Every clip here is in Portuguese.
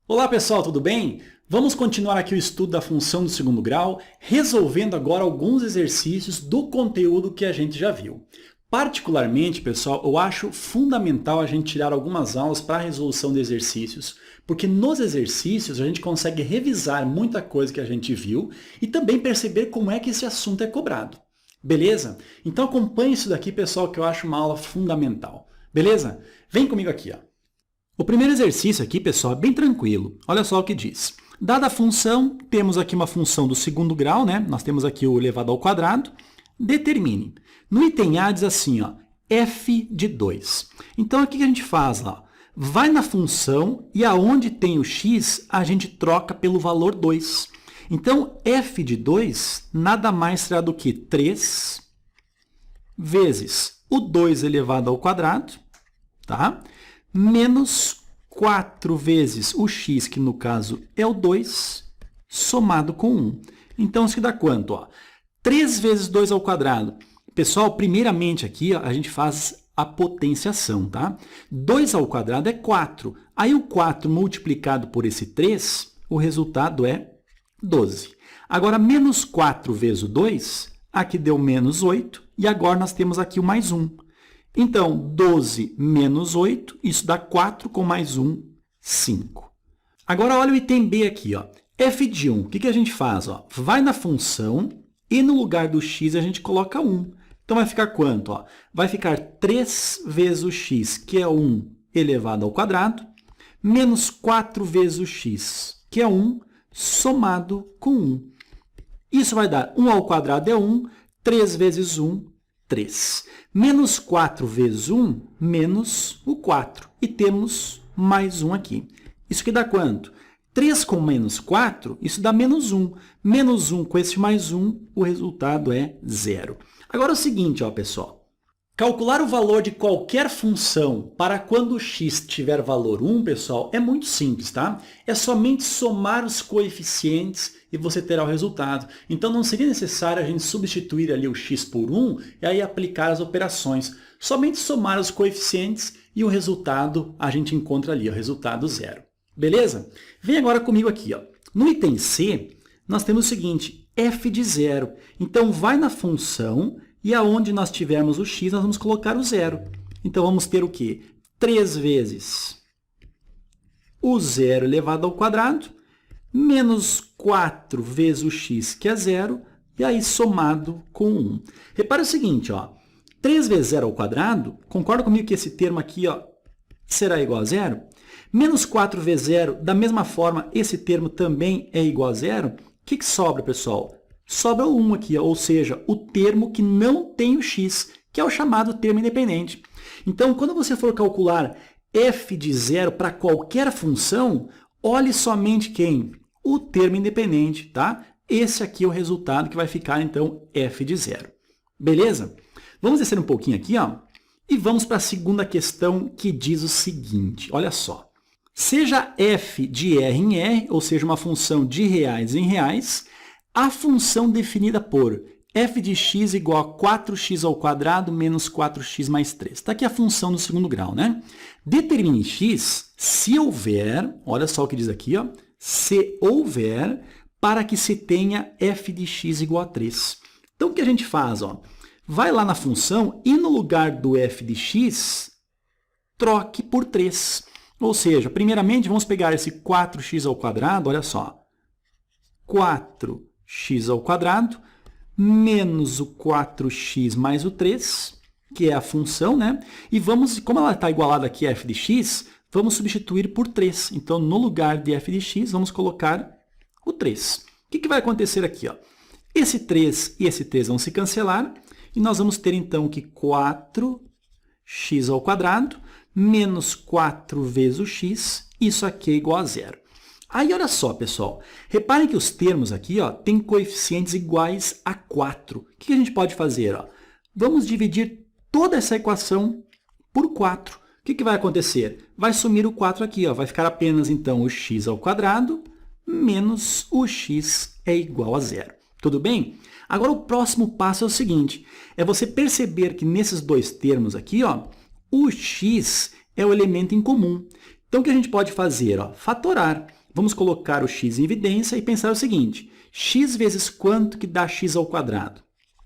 Olá pessoal, tudo bem? Vamos continuar aqui o estudo da função do segundo grau, resolvendo agora alguns exercícios do conteúdo que a gente já viu. Particularmente, pessoal, eu acho fundamental a gente tirar algumas aulas para a resolução de exercícios, porque nos exercícios a gente consegue revisar muita coisa que a gente viu e também perceber como é que esse assunto é cobrado. Beleza? Então acompanhe isso daqui, pessoal, que eu acho uma aula fundamental. Beleza? Vem comigo aqui, ó. O primeiro exercício aqui, pessoal, é bem tranquilo. Olha só o que diz. Dada a função, temos aqui uma função do segundo grau, né? Nós temos aqui o elevado ao quadrado. Determine. No item A diz assim, ó, f de 2. Então, aqui que a gente faz lá? Vai na função e aonde tem o x, a gente troca pelo valor 2. Então, f de 2 nada mais será do que 3 vezes o 2 elevado ao quadrado, tá? Menos 4 vezes o x, que no caso é o 2, somado com 1. Então, isso aqui dá quanto? Ó? 3 vezes 2 ao quadrado. Pessoal, primeiramente aqui ó, a gente faz a potenciação, tá? 2 ao quadrado é 4. Aí o 4 multiplicado por esse 3, o resultado é 12. Agora, menos 4 vezes o 2, aqui deu menos 8, e agora nós temos aqui o mais 1. Então, 12 menos 8, isso dá 4 com mais 1, 5. Agora, olha o item B aqui, ó. f de 1, o que a gente faz? Ó? Vai na função e no lugar do x a gente coloca 1. Então, vai ficar quanto? Ó? Vai ficar 3 vezes o x, que é 1 elevado ao quadrado, menos 4 vezes o x, que é 1, somado com 1. Isso vai dar 1 ao quadrado é 1, 3 vezes 1, 3. Menos 4 vezes 1, menos o 4. E temos mais 1 aqui. Isso aqui dá quanto? 3 com menos 4, isso dá menos 1. Menos 1 com esse mais 1, o resultado é 0. Agora é o seguinte, ó, pessoal. Calcular o valor de qualquer função para quando x tiver valor 1, pessoal, é muito simples, tá? É somente somar os coeficientes e você terá o resultado. Então, não seria necessário a gente substituir ali o x por 1 e aí aplicar as operações. Somente somar os coeficientes e o resultado a gente encontra ali, o resultado 0. Beleza? Vem agora comigo aqui, ó. No item C, nós temos o seguinte, f de 0. Então, vai na função e aonde nós tivermos o x, nós vamos colocar o 0. Então, vamos ter o quê? 3 vezes o 0 elevado ao quadrado, menos 4 vezes o x, que é 0, e aí somado com 1. Repara o seguinte, ó, 3 vezes 0 ao quadrado, concorda comigo que esse termo aqui ó, será igual a 0? Menos 4 vezes 0, da mesma forma, esse termo também é igual a 0. O que sobra, pessoal? Sobra o 1 aqui, ó, ou seja, o termo que não tem o x, que é o chamado termo independente. Então, quando você for calcular f de 0 para qualquer função, olhe somente quem? O termo independente, tá? Esse aqui é o resultado que vai ficar, então, f de 0. Beleza? Vamos descer um pouquinho aqui, ó, e vamos para a segunda questão, que diz o seguinte, olha só. Seja f de r em r, ou seja, uma função de reais em reais, a função definida por f de x igual a 4x ao quadrado menos 4x mais 3. Está aqui a função do segundo grau, né? Determine x se houver, olha só o que diz aqui, ó, se houver, para que se tenha f de x igual a 3. Então, o que a gente faz? Ó? Vai lá na função e no lugar do f de x, troque por 3. Ou seja, primeiramente, vamos pegar esse 4x ao quadrado, olha só, 4x ao quadrado, menos o 4x mais o 3, que é a função, né? E vamos, como ela está igualada aqui a f de x, vamos substituir por 3. Então, no lugar de f de x, vamos colocar o 3. O que vai acontecer aqui? Ó? Esse 3 e esse 3 vão se cancelar, e nós vamos ter, então, que 4x ao quadrado, menos 4 vezes o x, isso aqui é igual a 0. Aí, olha só, pessoal, reparem que os termos aqui ó, têm coeficientes iguais a 4. O que a gente pode fazer? Ó? Vamos dividir toda essa equação por 4. O que vai acontecer? Vai sumir o 4 aqui, ó, vai ficar apenas, então, o x ao quadrado menos o x é igual a 0. Tudo bem? Agora, o próximo passo é o seguinte, é você perceber que nesses dois termos aqui, ó, o x é o elemento em comum. Então, o que a gente pode fazer? Ó, fatorar. Vamos colocar o x em evidência e pensar o seguinte, x vezes quanto que dá x ao quadrado?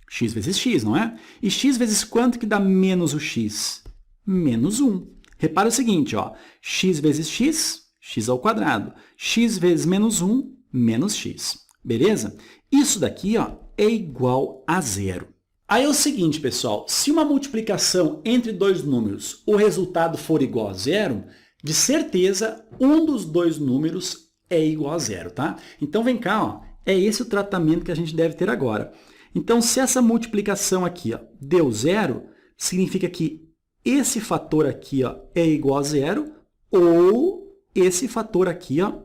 X vezes x, não é? E x vezes quanto que dá menos o x? Menos 1. Repara o seguinte, ó, x vezes x, x ao quadrado. X vezes menos 1, menos x. Beleza? Isso daqui ó, é igual a zero. Aí é o seguinte, pessoal, se uma multiplicação entre dois números, o resultado for igual a zero, de certeza, um dos dois números é igual a zero, tá? Então, vem cá, ó, é esse o tratamento que a gente deve ter agora. Então, se essa multiplicação aqui ó, deu zero, significa que esse fator aqui ó, é igual a zero, ou esse fator aqui ó,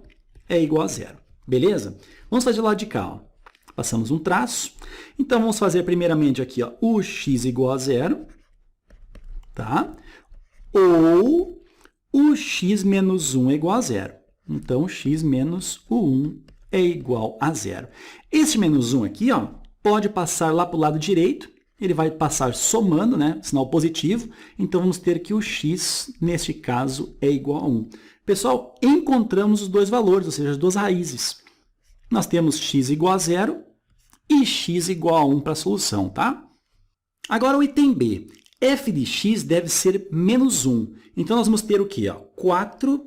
é igual a zero. Beleza? Vamos fazer do lado de cá. Ó. Passamos um traço. Então, vamos fazer primeiramente aqui ó, o x igual a zero, tá? Ou o x menos 1 é igual a zero. Então, x menos o 1 é igual a zero. Esse menos 1 aqui ó, pode passar lá para o lado direito. Ele vai passar somando, né? Sinal positivo. Então, vamos ter que o x, neste caso, é igual a 1. Pessoal, encontramos os dois valores, ou seja, as duas raízes. Nós temos x igual a zero e x igual a 1 para a solução, tá? Agora, o item B. f de x deve ser menos 1. Então, nós vamos ter o quê? 4x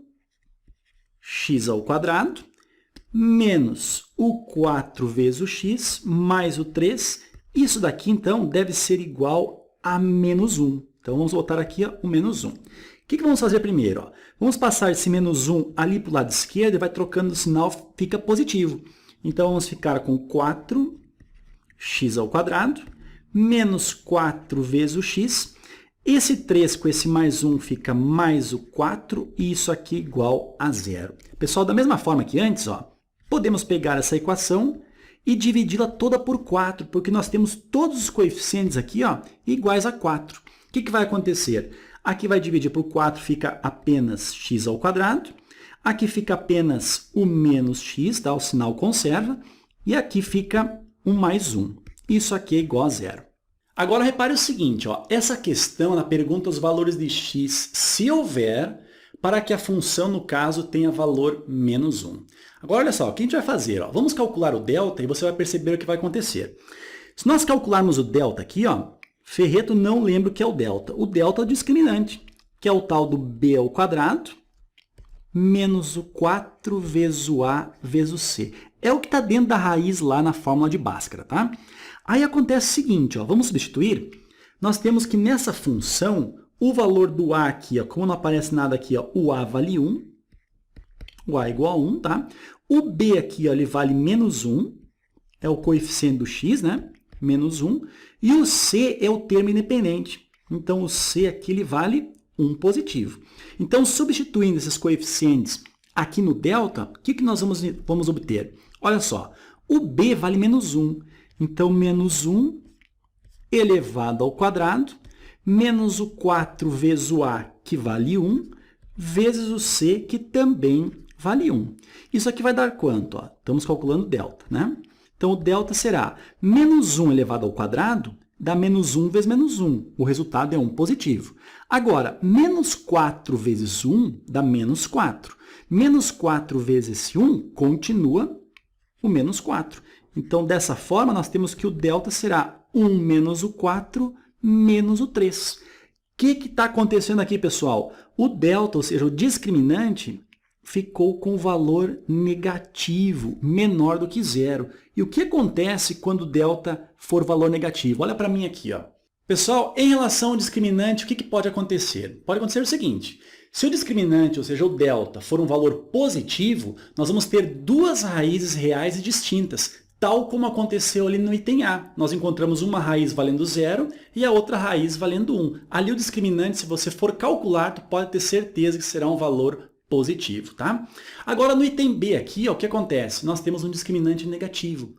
ao quadrado menos o 4 vezes o x mais o 3. Isso daqui, então, deve ser igual a menos 1. Então, vamos voltar aqui ó, o menos 1. O que vamos fazer primeiro? Ó? Vamos passar esse menos 1 ali para o lado esquerdo e vai trocando o sinal, fica positivo. Então, vamos ficar com 4x ao quadrado menos 4 vezes o x. Esse 3 com esse mais 1 fica mais o 4 e isso aqui igual a zero. Pessoal, da mesma forma que antes, ó, podemos pegar essa equação e dividi-la toda por 4, porque nós temos todos os coeficientes aqui ó, iguais a 4. O que vai acontecer? Aqui vai dividir por 4, fica apenas x ao quadrado. Aqui fica apenas o menos x, tá? O sinal conserva. E aqui fica um mais 1. Isso aqui é igual a zero. Agora, repare o seguinte, ó, essa questão ela pergunta os valores de x, se houver, para que a função, no caso, tenha valor menos 1. Agora, olha só, o que a gente vai fazer? Ó? Vamos calcular o delta e você vai perceber o que vai acontecer. Se nós calcularmos o delta aqui, ó, Ferreto não lembra o que é o delta. O delta é o discriminante, que é o tal do b ao quadrado menos o 4 vezes o a vezes o c. É o que está dentro da raiz lá na fórmula de Bhaskara, tá? Aí acontece o seguinte, ó, vamos substituir. Nós temos que nessa função, o valor do a aqui, ó, como não aparece nada aqui, ó, o a vale 1. O a é igual a 1, tá? O b aqui, ó, ele vale menos 1. É o coeficiente do x, né? Menos 1. E o c é o termo independente. Então, o c aqui ele vale 1 positivo. Então, substituindo esses coeficientes aqui no delta, o que nós vamos obter? Olha só, o b vale menos 1. Então, menos 1 elevado ao quadrado, menos o 4 vezes o a, que vale 1, vezes o c, que também vale 1. Isso aqui vai dar quanto? Ó? Estamos calculando delta, né? Então, o delta será menos 1 elevado ao quadrado, dá menos 1 vezes menos 1. O resultado é 1 positivo. Agora, menos 4 vezes 1 dá menos 4. Menos 4 vezes esse 1 continua o menos 4. Então, dessa forma, nós temos que o delta será 1 menos o 4 menos o 3. O que está acontecendo aqui, pessoal? O delta, ou seja, o discriminante, ficou com valor negativo, menor do que zero. E o que acontece quando o delta for valor negativo? Olha para mim aqui, ó. Pessoal, em relação ao discriminante, o que pode acontecer? Pode acontecer o seguinte, se o discriminante, ou seja, o delta, for um valor positivo, nós vamos ter duas raízes reais e distintas, tal como aconteceu ali no item A. Nós encontramos uma raiz valendo 0 e a outra raiz valendo 1. Ali o discriminante, se você for calcular, tu pode ter certeza que será um valor positivo, tá? Agora, no item B aqui, ó, o que acontece? Nós temos um discriminante negativo.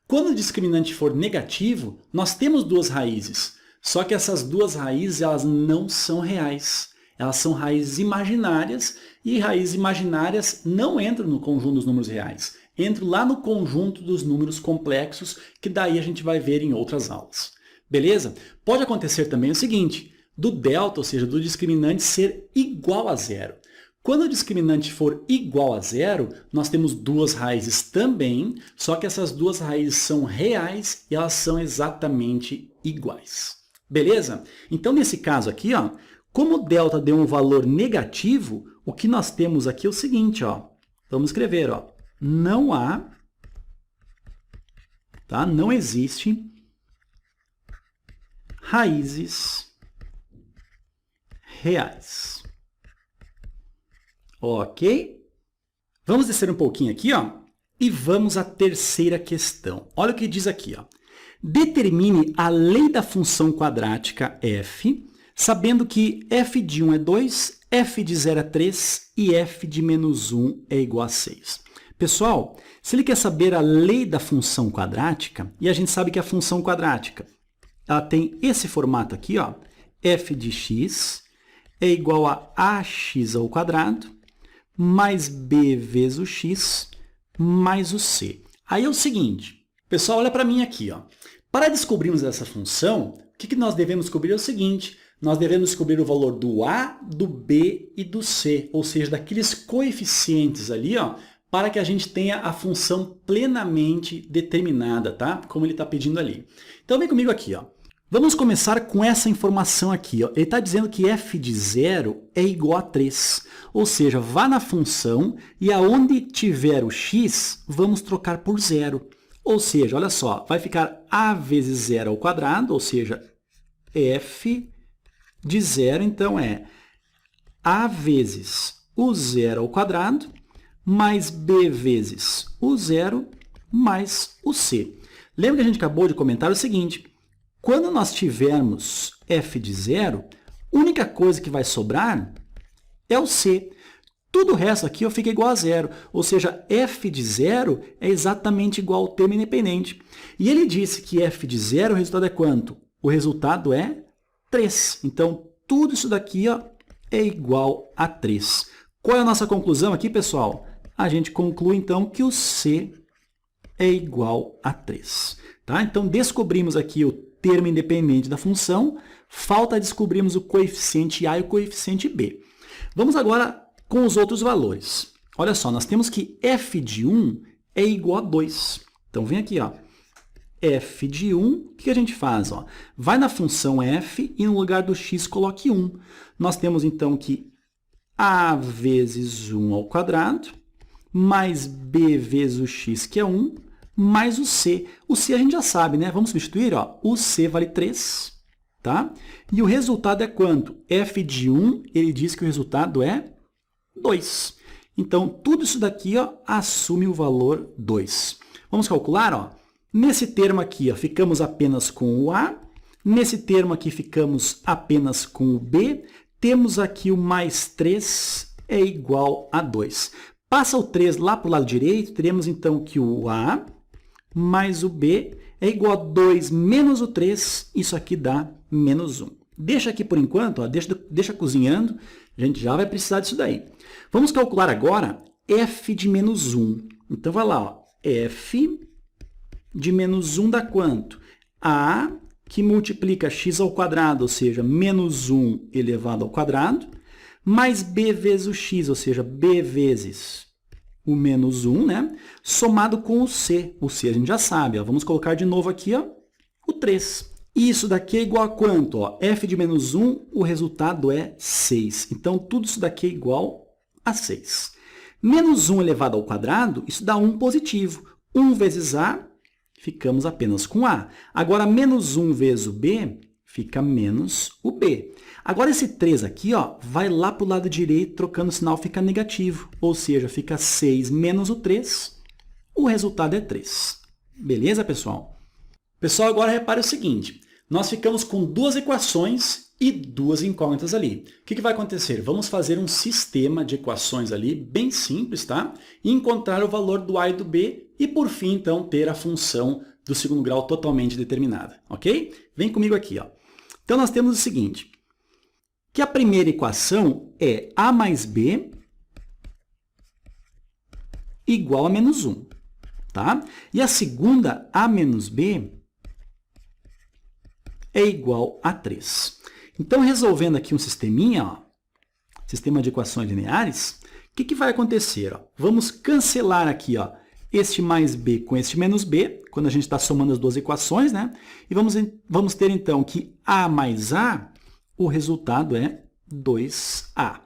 Quando o discriminante for negativo, nós temos duas raízes. Só que essas duas raízes, elas não são reais. Elas são raízes imaginárias e raízes imaginárias não entram no conjunto dos números reais. Entram lá no conjunto dos números complexos, que daí a gente vai ver em outras aulas. Beleza? Pode acontecer também o seguinte, do delta, ou seja, do discriminante, ser igual a zero. Quando o discriminante for igual a zero, nós temos duas raízes também, só que essas duas raízes são reais e elas são exatamente iguais. Beleza? Então, nesse caso aqui, ó, como o delta deu um valor negativo, o que nós temos aqui é o seguinte, ó, vamos escrever, ó, não há, tá? Não existe raízes reais. Ok? Vamos descer um pouquinho aqui, ó, e vamos à terceira questão. Olha o que diz aqui, ó. Determine a lei da função quadrática f, sabendo que f de 1 é 2, f de 0 é 3 e f de menos 1 é igual a 6. Pessoal, se ele quer saber a lei da função quadrática, e a gente sabe que a função quadrática ela tem esse formato aqui, ó, f de x é igual a ax ao quadrado mais b vezes o x mais o c. Aí é o seguinte, pessoal, olha para mim aqui, ó. Para descobrirmos essa função, o que nós devemos descobrir é o seguinte, nós devemos descobrir o valor do a, do b e do c, ou seja, daqueles coeficientes ali, ó, para que a gente tenha a função plenamente determinada, tá? Como ele está pedindo ali. Então, vem comigo aqui, ó. Vamos começar com essa informação aqui, ó. Ele está dizendo que f de 0 é igual a 3. Ou seja, vá na função e aonde tiver o x, vamos trocar por 0. Ou seja, olha só, vai ficar a vezes 0 ao quadrado, ou seja, f de 0, então é a vezes o 0 ao quadrado, mais b vezes o 0, mais o c. Lembra que a gente acabou de comentar o seguinte, quando nós tivermos f de 0, a única coisa que vai sobrar é o c. Tudo o resto aqui ó, fica igual a 0, ou seja, f de 0 é exatamente igual ao termo independente. E ele disse que f de 0, o resultado é quanto? O resultado é 3. Então, tudo isso daqui ó, é igual a 3. Qual é a nossa conclusão aqui, pessoal? A gente conclui, então, que o c é igual a 3. Tá? Então, descobrimos aqui o termo independente da função, falta descobrirmos o coeficiente a e o coeficiente b. Vamos agora com os outros valores. Olha só, nós temos que f de 1 é igual a 2. Então, vem aqui, ó. f de 1, o que a gente faz? Ó? Vai na função f e no lugar do x coloque 1. Nós temos, então, que a vezes 1 ao quadrado, mais b vezes o x, que é 1, mais o c. O c a gente já sabe, né? Vamos substituir, ó. O c vale 3, tá? E o resultado é quanto? f de 1, ele diz que o resultado é 2. Então, tudo isso daqui ó, assume o valor 2. Vamos calcular? Ó. Nesse termo aqui, ó, ficamos apenas com o a. Nesse termo aqui, ficamos apenas com o b. Temos aqui o mais 3 é igual a 2. Passa o 3 lá para o lado direito, teremos então que o a mais o b é igual a 2 menos o 3. Isso aqui dá menos 1. Deixa aqui por enquanto, ó, deixa cozinhando. A gente já vai precisar disso daí. Vamos calcular agora f de menos 1. Então, vai lá. Ó. F de menos 1 dá quanto? A, que multiplica x ao quadrado, ou seja, menos 1 elevado ao quadrado, mais b vezes o x, ou seja, b vezes o menos 1, né? Somado com o c. O c a gente já sabe. Ó. Vamos colocar de novo aqui ó, o 3. Isso daqui é igual a quanto? Ó? F de menos 1, o resultado é 6. Então, tudo isso daqui é igual a 6. Menos 1 elevado ao quadrado, isso dá 1 positivo. 1 vezes a, ficamos apenas com a. Agora, menos 1 vezes o b, fica menos o b. Agora, esse 3 aqui ó, vai lá para o lado direito, trocando o sinal, fica negativo. Ou seja, fica 6 menos o 3, o resultado é 3. Beleza, pessoal? Pessoal, agora repare o seguinte. Nós ficamos com duas equações e duas incógnitas ali. O que vai acontecer? Vamos fazer um sistema de equações ali, bem simples, tá? E encontrar o valor do a e do b e, por fim, então, ter a função do segundo grau totalmente determinada, ok? Vem comigo aqui, ó. Então, nós temos o seguinte, que a primeira equação é a mais b igual a menos 1, tá? E a segunda, a menos b, é igual a 3. Então, resolvendo aqui um sisteminha, ó, sistema de equações lineares, o que vai acontecer? Ó? Vamos cancelar aqui, ó, este mais b com este menos b, quando a gente está somando as duas equações, né? E vamos ter, então, que a mais a, o resultado é 2a.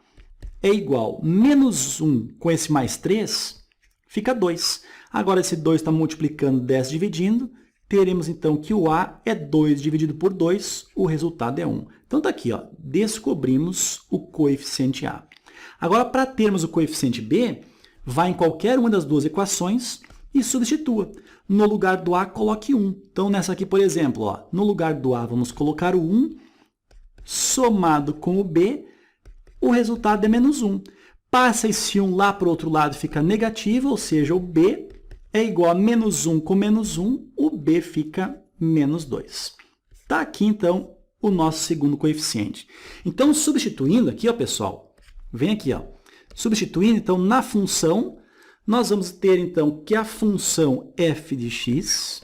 É igual menos 1 com esse mais 3, fica 2. Agora, esse 2 está multiplicando 10 dividindo, teremos, então, que o a é 2 dividido por 2, o resultado é 1. Então, está aqui, ó, descobrimos o coeficiente a. Agora, para termos o coeficiente b, vá em qualquer uma das duas equações e substitua. No lugar do a, coloque 1. Então, nessa aqui, por exemplo, ó, no lugar do a, vamos colocar o 1, somado com o b, o resultado é menos 1. Passa esse 1 lá para o outro lado, fica negativo, ou seja, o b é igual a menos 1 com menos 1, o b fica menos 2. Está aqui, então, o nosso segundo coeficiente. Então, substituindo aqui, ó, pessoal, vem aqui, ó, substituindo, então, na função, nós vamos ter, então, que a função f de x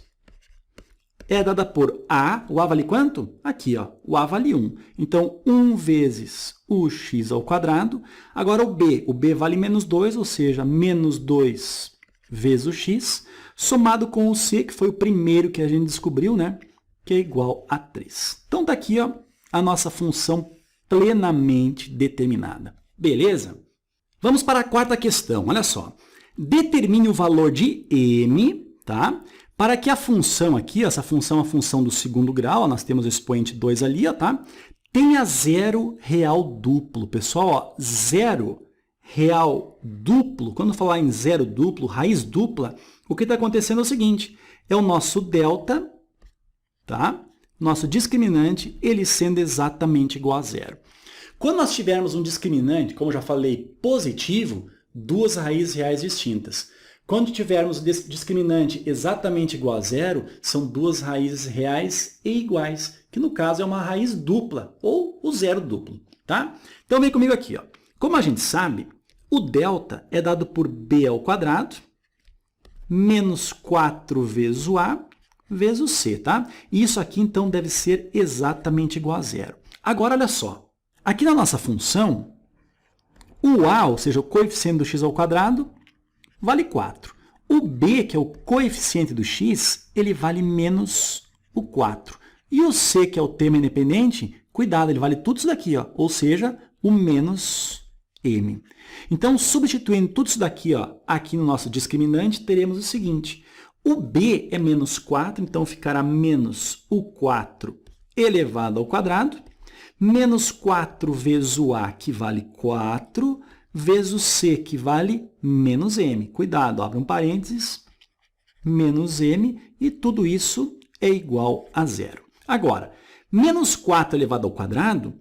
é dada por a. O a vale quanto? Aqui, ó, o a vale 1. Então, 1 vezes o x ao quadrado. Agora, o b vale menos 2, ou seja, menos 2 vezes o x, somado com o c, que foi o primeiro que a gente descobriu, né? Que é igual a 3. Então, está aqui, ó, a nossa função plenamente determinada. Beleza? Vamos para a quarta questão. Olha só. Determine o valor de m, tá? Para que a função aqui, essa função é a função do segundo grau, ó, nós temos o expoente 2 ali, ó, tá? Tenha zero real duplo. Pessoal, ó, zero real duplo. Quando falar em zero duplo, raiz dupla, o que está acontecendo é o seguinte, é o nosso delta, tá? Nosso discriminante, ele sendo exatamente igual a zero. Quando nós tivermos um discriminante, como eu já falei, positivo, duas raízes reais distintas. Quando tivermos discriminante exatamente igual a zero, são duas raízes reais e iguais, que no caso é uma raiz dupla, ou o zero duplo, tá? Então vem comigo aqui, ó. Como a gente sabe, o delta é dado por b ao quadrado, menos 4 vezes o a, vezes o c, tá? E isso aqui, então, deve ser exatamente igual a zero. Agora, olha só. Aqui na nossa função, o a, ou seja, o coeficiente do x ao quadrado, vale 4. O b, que é o coeficiente do x, ele vale menos o 4. E o c, que é o termo independente, cuidado, ele vale tudo isso daqui, ó, ou seja, o menos m. Então, substituindo tudo isso daqui, ó, aqui no nosso discriminante, teremos o seguinte. O b é menos 4, então ficará menos o 4 elevado ao quadrado, menos 4 vezes o a, que vale 4, vezes o c, que vale menos m. Cuidado, abre um parênteses, menos m, e tudo isso é igual a zero. Agora, menos 4 elevado ao quadrado,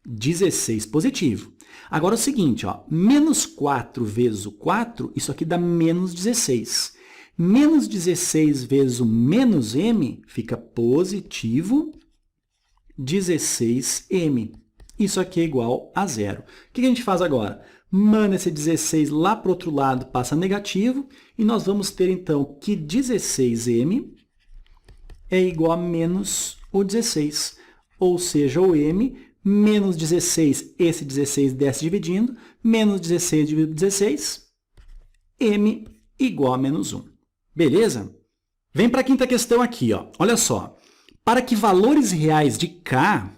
16 positivo. Agora é o seguinte, ó, menos 4 vezes o 4, isso aqui dá menos 16. Menos 16 vezes o menos m fica positivo 16m. Isso aqui é igual a zero. O que a gente faz agora? Manda esse 16 lá para o outro lado, passa negativo, e nós vamos ter, então, que 16m é igual a menos o 16. Ou seja, o m, menos 16, esse 16 desce dividindo, menos 16 dividido 16, m igual a menos 1. Beleza? Vem para a quinta questão aqui, ó. Olha só. Para que valores reais de k,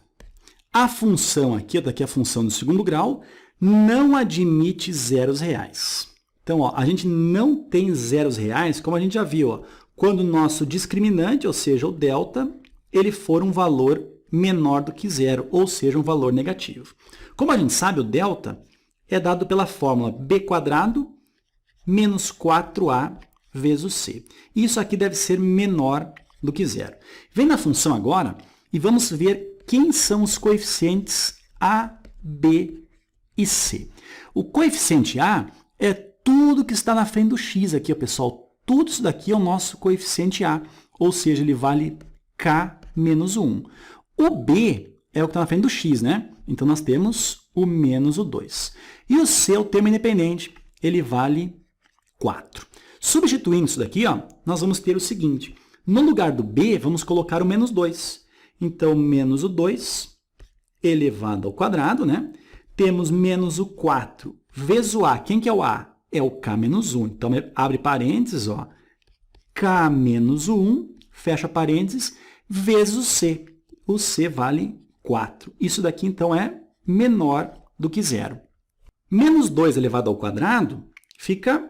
a função aqui, daqui a função do segundo grau, não admite zeros reais. Então, ó, a gente não tem zeros reais, como a gente já viu, ó, quando o nosso discriminante, ou seja, o delta, ele for um valor menor do que zero, ou seja, um valor negativo. Como a gente sabe, o delta é dado pela fórmula b² menos 4a vezes o c. Isso aqui deve ser menor do que zero. Vem na função agora e vamos ver quem são os coeficientes a, b e c. O coeficiente a é tudo que está na frente do x aqui, ó, pessoal. Tudo isso daqui é o nosso coeficiente a, ou seja, ele vale k menos 1. O b é o que está na frente do x, né? Então, nós temos o menos o 2. E o c é o termo independente, ele vale 4. Substituindo isso daqui, ó, nós vamos ter o seguinte. No lugar do b, vamos colocar o menos 2. Então, menos o 2 elevado ao quadrado, né? temos menos o 4 vezes o A. Quem que é o A? É o K menos 1. Então, abre parênteses, ó, K menos o 1, fecha parênteses, vezes o C. O C vale 4. Isso daqui, então, é menor do que zero. Menos 2 elevado ao quadrado fica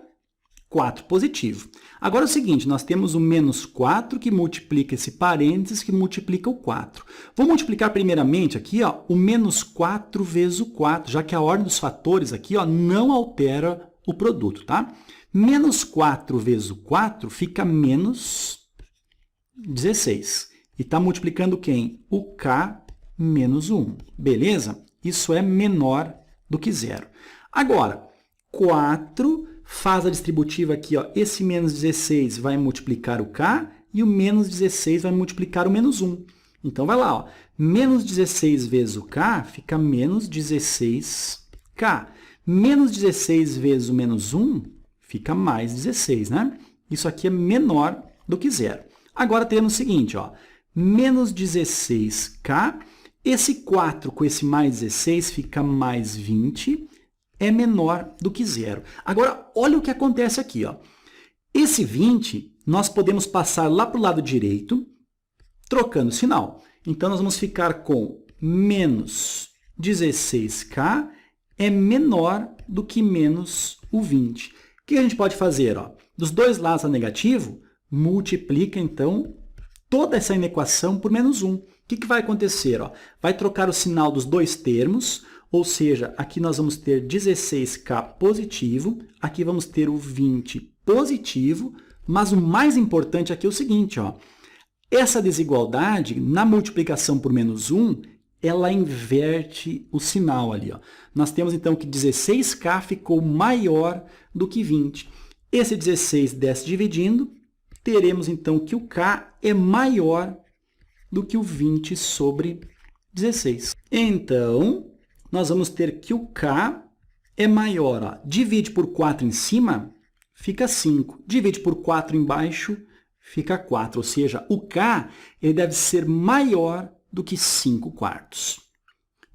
4 positivo. Agora é o seguinte, nós temos o menos 4 que multiplica esse parênteses que multiplica o 4. Vou multiplicar primeiramente aqui, ó, o menos 4 vezes o 4, já que a ordem dos fatores aqui, ó, não altera o produto, tá? Menos 4 vezes o 4 fica menos 16. E está multiplicando quem? O K menos 1. Beleza? Isso é menor do que zero. Agora, 4 faz a distributiva aqui, ó, esse menos 16 vai multiplicar o K e o menos 16 vai multiplicar o menos 1. Então, vai lá, ó, menos 16 vezes o K fica menos 16K. Menos 16 vezes o menos 1 fica mais 16, né? Isso aqui é menor do que zero. Agora, temos o seguinte, ó, menos 16K, esse 4 com esse mais 16 fica mais 20, é menor do que zero. Agora, olha o que acontece aqui, ó. Esse 20, nós podemos passar lá para o lado direito, trocando o sinal. Então, nós vamos ficar com menos 16K é menor do que menos o 20. O que a gente pode fazer? Ó? Dos dois lados a negativo, multiplica, então, toda essa inequação por menos 1. O que vai acontecer? Ó? Vai trocar o sinal dos dois termos, ou seja, aqui nós vamos ter 16K positivo, aqui vamos ter o 20 positivo, mas o mais importante aqui é o seguinte, ó, essa desigualdade, na multiplicação por menos 1, ela inverte o sinal ali. Ó. Nós temos, então, que 16K ficou maior do que 20. Esse 16 desce dividindo, teremos, então, que o K é maior do que o 20 sobre 16. Então, nós vamos ter que o K é maior. Ó. Divide por 4 em cima, fica 5. Divide por 4 embaixo, fica 4. Ou seja, o K ele deve ser maior do que 5 quartos.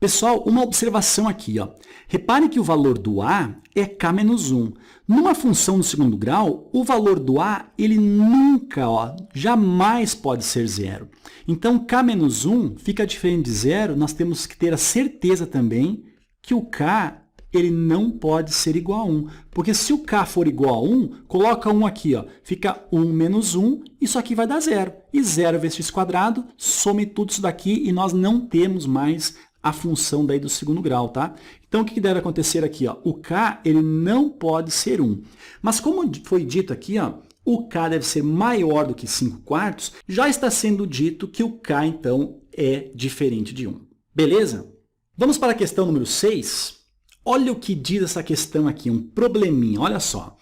Pessoal, uma observação aqui. Ó. Repare que o valor do A é K menos 1. Numa função do segundo grau, o valor do A ele nunca, ó, jamais pode ser zero. Então, K menos 1 fica diferente de zero, nós temos que ter a certeza também que o K ele não pode ser igual a 1. Porque se o K for igual a 1, coloca 1 aqui, ó, fica 1 menos 1, isso aqui vai dar zero. E 0 vezes x quadrado, some tudo isso daqui e nós não temos mais a função daí do segundo grau, tá? Então, o que deve acontecer aqui? Ó? O K ele não pode ser 1. Mas como foi dito aqui, ó, o K deve ser maior do que 5 quartos, já está sendo dito que o K, então, é diferente de 1. Beleza? Vamos para a questão número 6. Olha o que diz essa questão aqui, um probleminha, olha só.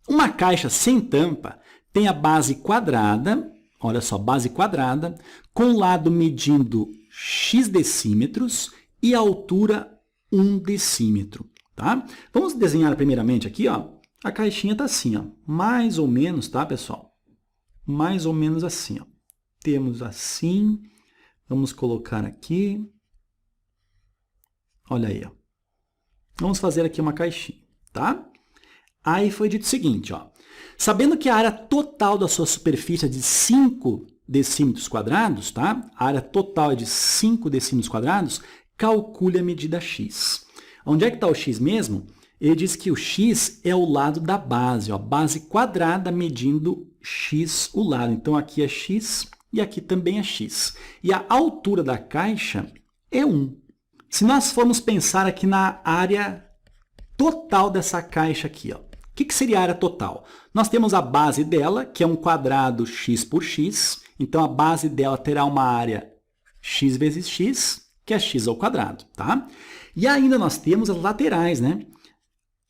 Uma caixa sem tampa tem a base quadrada, olha só, base quadrada, com o lado medindo x decímetros e a altura 1 decímetro, tá? Vamos desenhar primeiramente aqui, ó. A caixinha está assim, ó, mais ou menos, tá, pessoal? Mais ou menos assim, ó. Temos assim, vamos colocar aqui. Olha aí, ó. Vamos fazer aqui uma caixinha, tá? Aí foi dito o seguinte, ó. Sabendo que a área total da sua superfície é de 5 decímetros quadrados, tá? A área total é de 5 decímetros quadrados, calcule a medida x. Onde é que está o x mesmo? Ele diz que o x é o lado da base, ó, base quadrada medindo x o lado. Então, aqui é x e aqui também é x. E a altura da caixa é 1. Se nós formos pensar aqui na área total dessa caixa aqui, ó, o que seria a área total? Nós temos a base dela, que é um quadrado x por x. Então, a base dela terá uma área x vezes x, que é x ao quadrado, tá? E ainda nós temos as laterais, né?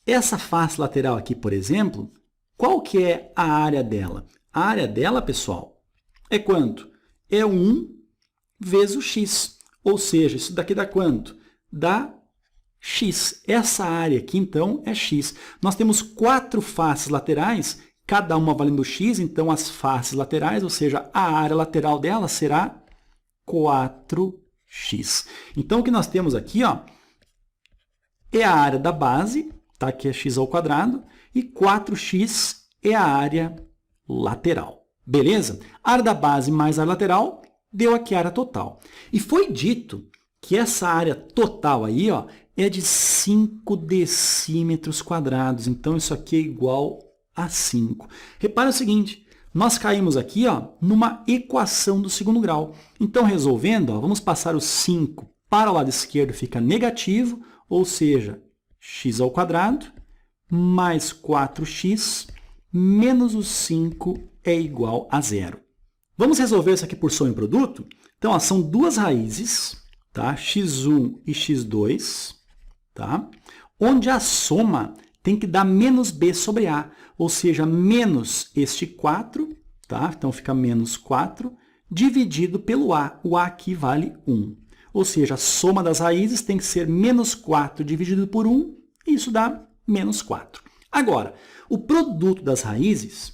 Essa face lateral aqui, por exemplo, qual que é a área dela? A área dela, pessoal, é quanto? É 1 vezes o x. Ou seja, isso daqui dá quanto? Dá x. Essa área aqui, então, é x. Nós temos 4 faces laterais, cada uma valendo x, então as faces laterais, ou seja, a área lateral dela será 4x. Então, o que nós temos aqui, ó, é a área da base, tá? Que é x ao quadrado, e 4x é a área lateral. Beleza? A área da base mais a área lateral deu aqui a área total. E foi dito que essa área total aí, ó, é de 5 decímetros quadrados. Então, isso aqui é igual a 5. Repara o seguinte, nós caímos aqui, ó, numa equação do segundo grau. Então, resolvendo, ó, vamos passar o 5 para o lado esquerdo, fica negativo, ou seja, x ao quadrado mais 4x menos o 5 é igual a 0. Vamos resolver isso aqui por soma e produto? Então, ó, são duas raízes, tá? x1 e x2, tá? Onde a soma tem que dar menos b sobre a, ou seja, menos este 4, tá? Então, fica menos 4, dividido pelo a. O a aqui vale 1. Ou seja, a soma das raízes tem que ser menos 4 dividido por 1, e isso dá menos 4. Agora, o produto das raízes,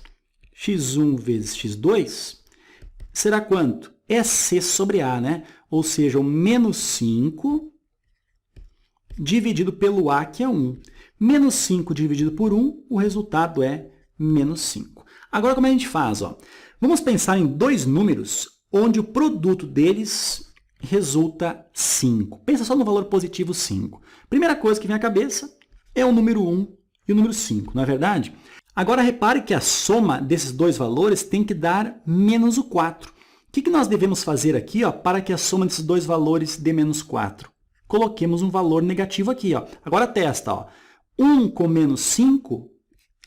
x1 vezes x2, será quanto? É c sobre a, né? Ou seja, o menos 5 dividido pelo a, que é 1. Menos 5 dividido por 1, o resultado é menos 5. Agora, como a gente faz? Ó? Vamos pensar em dois números onde o produto deles resulta 5. Pensa só no valor positivo 5. Primeira coisa que vem à cabeça é o número 1 e o número 5, não é verdade? Agora, repare que a soma desses dois valores tem que dar menos o 4. O que nós devemos fazer aqui, ó, para que a soma desses dois valores dê menos 4? Coloquemos um valor negativo aqui. Ó. Agora, testa. Ó. 1 com menos 5,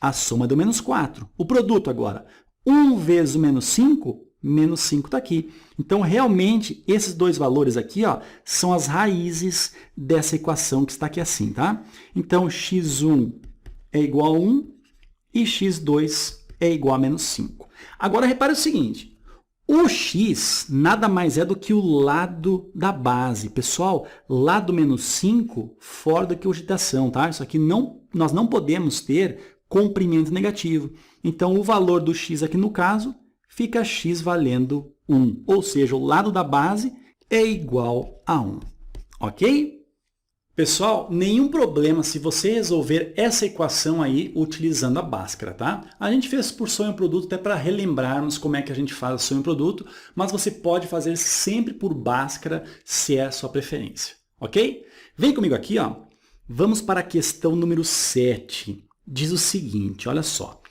a soma deu menos 4. O produto agora, 1 vezes o menos 5, menos 5 está aqui. Então, realmente, esses dois valores aqui, ó, são as raízes dessa equação que está aqui assim, tá? Então, x1 é igual a 1 e x2 é igual a menos 5. Agora, repare o seguinte. O x nada mais é do que o lado da base. Pessoal, lado menos 5 fora da cogitação, tá? Isso aqui nós não podemos ter comprimento negativo. Então, o valor do x aqui no caso fica x valendo 1. Ou seja, o lado da base é igual a 1. Ok? Pessoal, nenhum problema se você resolver essa equação aí utilizando a Bhaskara, tá? A gente fez por soma e produto até para relembrarmos como é que a gente faz a soma e produto, mas você pode fazer sempre por Bhaskara se é a sua preferência, ok? Vem comigo aqui, ó. Vamos para a questão número 7. Diz o seguinte, olha só.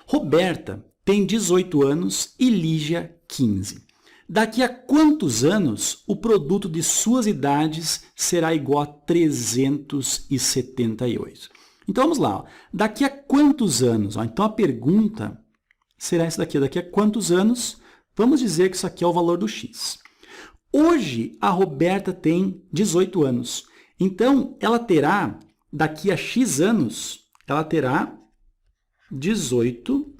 Roberta tem 18 anos e Lígia 15. Daqui a quantos anos o produto de suas idades será igual a 378? Então, vamos lá. Ó. Daqui a quantos anos? Ó, então, a pergunta será essa daqui. Daqui a quantos anos? Vamos dizer que isso aqui é o valor do x. Hoje, a Roberta tem 18 anos. Então, ela terá, daqui a x anos, ela terá 18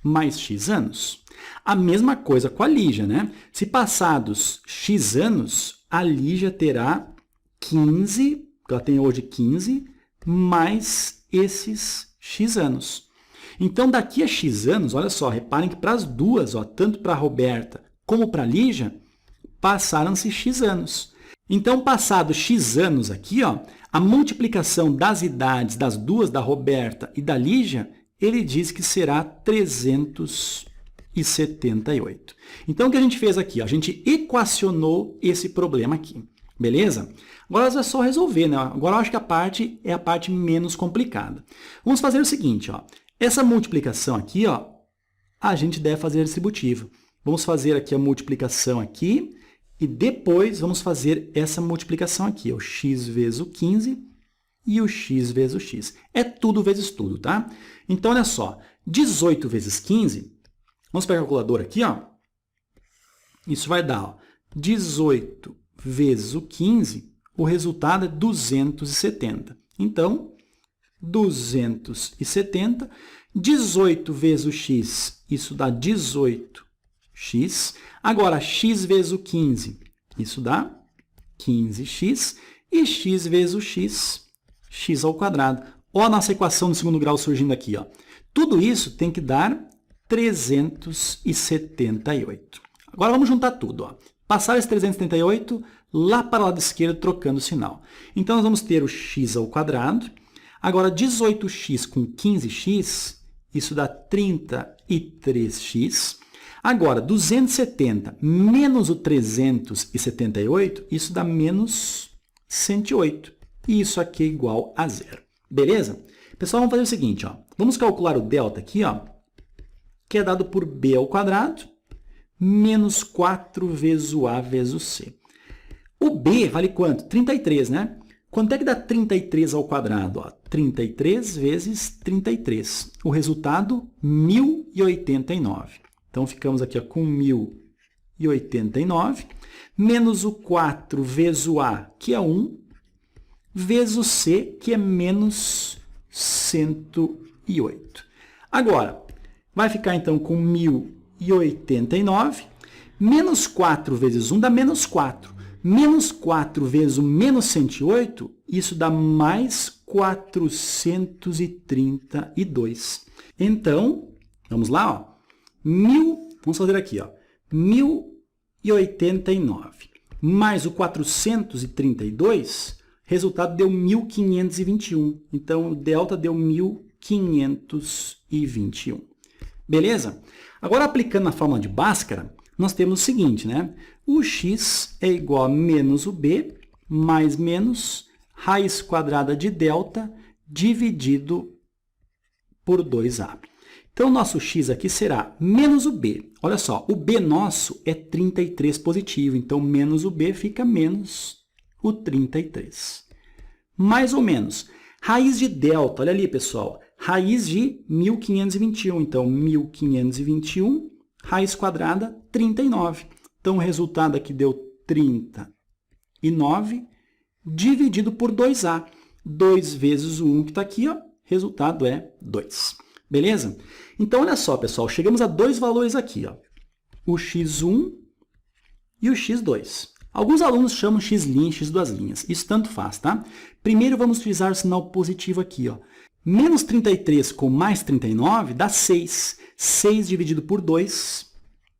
mais x anos. A mesma coisa com a Lígia, né? Se passados x anos, a Lígia terá 15, ela tem hoje 15, mais esses x anos. Então, daqui a x anos, olha só, reparem que para as duas, ó, tanto para a Roberta como para a Lígia, passaram-se x anos. Então, passado x anos aqui, ó, a multiplicação das idades das duas, da Roberta e da Lígia, ele diz que será 378. Então, o que a gente fez aqui? Ó, a gente equacionou esse problema aqui, beleza? Agora é só resolver, né? Agora eu acho que a parte é a parte menos complicada. Vamos fazer o seguinte, ó. Essa multiplicação aqui, ó, a gente deve fazer distributiva. Vamos fazer aqui a multiplicação aqui e depois vamos fazer essa multiplicação aqui, o x vezes o 15 e o x vezes o x. É tudo vezes tudo, tá? Então, olha só, 18 vezes 15, vamos pegar a calculadora aqui, ó. Isso vai dar, ó, 18 vezes o 15, o resultado é 270. Então, 270, 18 vezes o x, isso dá 18x. Agora, x vezes o 15, isso dá 15x. E x vezes o x, x ao quadrado. Olha a nossa equação do segundo grau surgindo aqui. Ó. Tudo isso tem que dar 378. Agora, vamos juntar tudo. Ó. Passar esse 378 lá para o lado esquerdo, trocando o sinal. Então, nós vamos ter o x ao quadrado. Agora, 18x com 15x, isso dá 33x. Agora, 270 menos o 378, isso dá menos 108. E isso aqui é igual a zero. Beleza? Pessoal, vamos fazer o seguinte, ó. Vamos calcular o delta aqui, ó, que é dado por b ao quadrado menos 4 vezes o a vezes o c. O b vale quanto? 33, né? Quanto é que dá 33 ao quadrado? Ó, 33 vezes 33. O resultado, 1089. Então, ficamos aqui ó, com 1089, menos o 4 vezes o a, que é 1, vezes o c, que é menos 108. Agora, vai ficar então com 1089, menos 4 vezes 1 dá menos 4. Menos 4 vezes o menos 108, isso dá mais 432. Então, vamos lá, ó. Vamos fazer aqui, ó. 1089 mais o 432, resultado deu 1521. Então, o delta deu 1521. Beleza? Agora, aplicando a fórmula de Bhaskara, nós temos o seguinte, né? O x é igual a menos o b, mais menos raiz quadrada de delta dividido por 2a. Então, o nosso x aqui será menos o b. Olha só, o b nosso é 33 positivo, então menos o b fica menos o 33. Mais ou menos. Raiz de delta, olha ali, pessoal. Raiz de 1521, então 1521, raiz quadrada, 39. Então, o resultado aqui deu 39 dividido por 2a. 2 vezes o 1 que está aqui, ó, resultado é 2. Beleza? Então, olha só, pessoal, chegamos a dois valores aqui, ó, o x1 e o x2. Alguns alunos chamam x' e x duas linhas. Isso tanto faz, tá? Primeiro, vamos utilizar o sinal positivo aqui, ó. Menos 33 com mais 39 dá 6. 6 dividido por 2,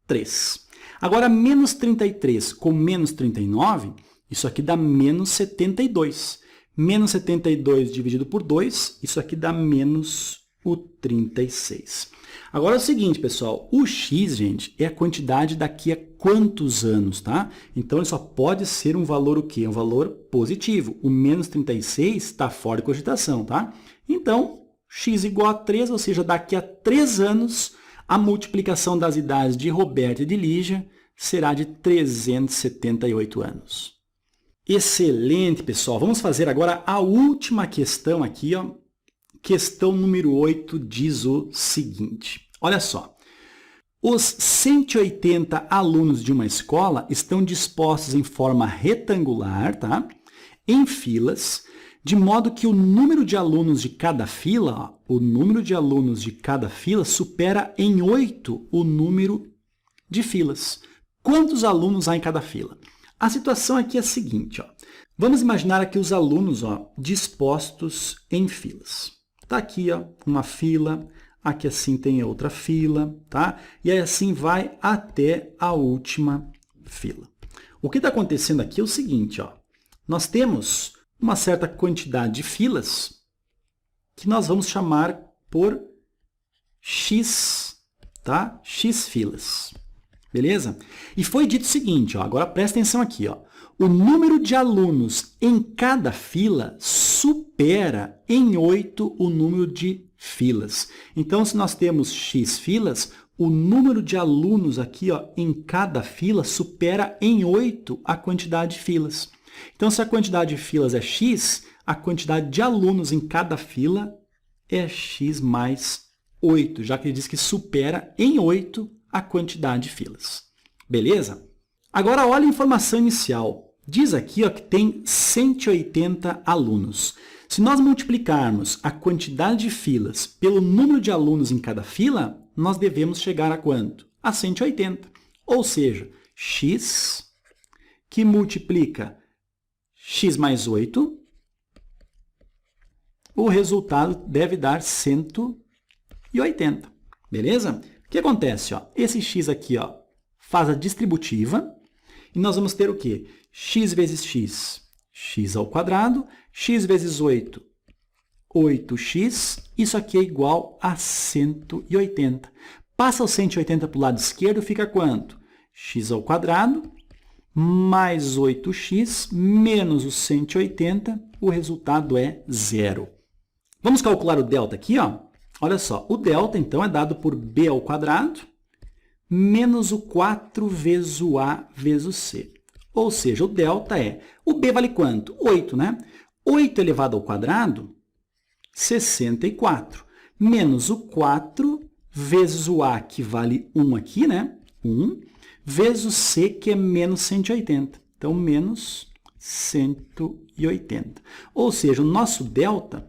3. Agora, menos 33 com menos 39, isso aqui dá menos 72. Menos 72 dividido por 2, isso aqui dá menos o 36. Agora é o seguinte, pessoal, o x, gente, é a quantidade daqui a quantos anos, tá? Então, ele só pode ser um valor o quê? Um valor positivo. O menos 36 está fora de cogitação, tá? Então, x igual a 3, ou seja, daqui a 3 anos, a multiplicação das idades de Roberto e de Lígia será de 378 anos. Excelente, pessoal. Vamos fazer agora a última questão aqui, ó. Questão número 8 diz o seguinte. Olha só. Os 180 alunos de uma escola estão dispostos em forma retangular, tá? Em filas, de modo que o número de alunos de cada fila, ó, o número de alunos de cada fila supera em 8 o número de filas. Quantos alunos há em cada fila? A situação aqui é a seguinte, ó. Vamos imaginar aqui os alunos, ó, dispostos em filas. Tá aqui, ó, uma fila, aqui assim tem outra fila, tá? E aí assim vai até a última fila. O que está acontecendo aqui é o seguinte, ó. Nós temos uma certa quantidade de filas que nós vamos chamar por x, tá? X filas. Beleza? E foi dito o seguinte, ó, agora presta atenção aqui, ó. O número de alunos em cada fila supera em 8 o número de filas. Então, se nós temos x filas, o número de alunos aqui, ó, em cada fila supera em 8 a quantidade de filas. Então, se a quantidade de filas é x, a quantidade de alunos em cada fila é x mais 8, já que ele diz que supera em 8 a quantidade de filas. Beleza? Agora, olha a informação inicial. Diz aqui, ó, que tem 180 alunos. Se nós multiplicarmos a quantidade de filas pelo número de alunos em cada fila, nós devemos chegar a quanto? A 180. Ou seja, x que multiplica x mais 8, o resultado deve dar 180. Beleza? O que acontece? Ó? Esse x aqui, ó, faz a distributiva E nós vamos ter o quê? X vezes x, x ao quadrado, x vezes 8, 8x, isso aqui é igual a 180. Passa o 180 para o lado esquerdo, fica quanto? X ao quadrado mais 8x menos o 180, o resultado é 0. Vamos calcular o delta aqui, ó. Olha só, o delta, então, é dado por b ao quadrado menos o 4 vezes o a vezes o c. Ou seja, o delta é, o b vale quanto? 8, né? 8 elevado ao quadrado, 64, menos o 4 vezes o a, que vale 1 aqui, né? 1, vezes o c, que é menos 180. Então, menos 180. Ou seja, o nosso delta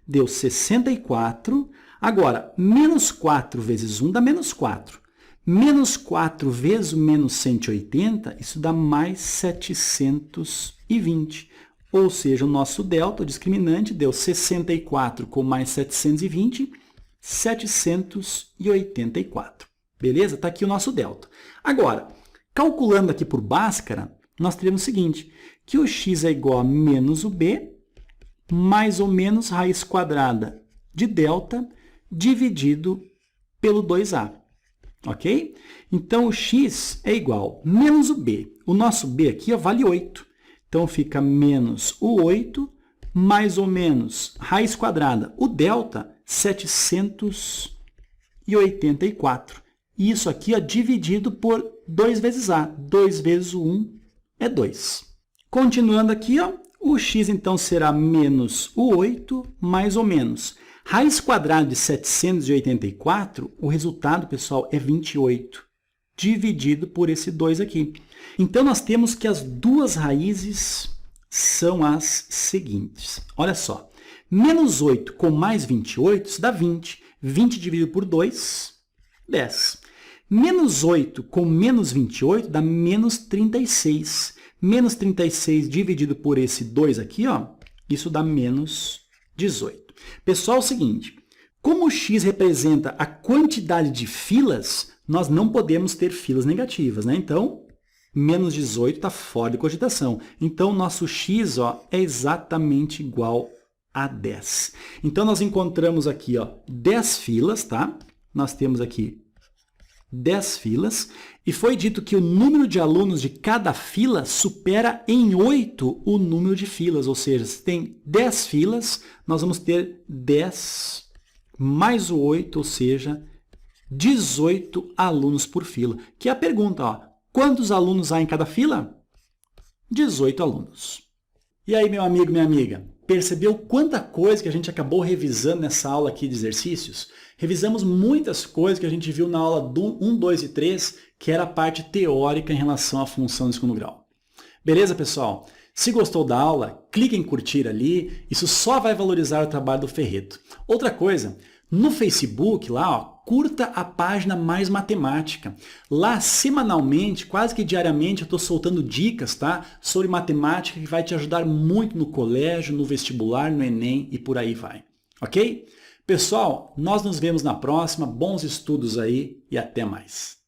deu 64. Agora, menos 4 vezes 1 dá menos 4. Menos 4 vezes o menos 180, isso dá mais 720. Ou seja, o nosso delta, o discriminante, deu 64 com mais 720, 784. Beleza? Está aqui o nosso delta. Agora, calculando aqui por Bhaskara, nós teremos o seguinte, que o x é igual a menos o b, mais ou menos raiz quadrada de delta, dividido pelo 2a. Ok? Então, o x é igual a menos o b. O nosso b aqui vale 8. Então, fica menos o 8, mais ou menos raiz quadrada. O delta, 784. E isso aqui é dividido por 2 vezes a. 2 vezes o 1 é 2. Continuando aqui, ó, o x, então, será menos o 8, mais ou menos. Raiz quadrada de 784, o resultado, pessoal, é 28, dividido por esse 2 aqui. Então, nós temos que as duas raízes são as seguintes. Olha só, menos 8 com mais 28, isso dá 20. 20 dividido por 2, 10. Menos 8 com menos 28 dá menos 36. Menos 36 dividido por esse 2 aqui, ó, isso dá menos 18. Pessoal, é o seguinte, como o x representa a quantidade de filas, nós não podemos ter filas negativas, né? Então, menos 18 está fora de cogitação. Então, nosso x, ó, é exatamente igual a 10. Então, nós encontramos aqui, ó, 10 filas, tá? Nós temos aqui 10 filas, e foi dito que o número de alunos de cada fila supera em 8 o número de filas, ou seja, se tem 10 filas, nós vamos ter 10 mais o 8, ou seja, 18 alunos por fila. Que é a pergunta, ó, quantos alunos há em cada fila? 18 alunos. E aí, meu amigo, minha amiga, percebeu quanta coisa que a gente acabou revisando nessa aula aqui de exercícios? Revisamos muitas coisas que a gente viu na aula do 1, 2 e 3, que era a parte teórica em relação à função de segundo grau. Beleza, pessoal? Se gostou da aula, clique em curtir ali, isso só vai valorizar o trabalho do Ferreto. Outra coisa, no Facebook, lá, ó, curta a página Mais Matemática. Lá, semanalmente, quase que diariamente, eu estou soltando dicas, tá, sobre matemática que vai te ajudar muito no colégio, no vestibular, no Enem e por aí vai. Ok? Pessoal, nós nos vemos na próxima. Bons estudos aí e até mais.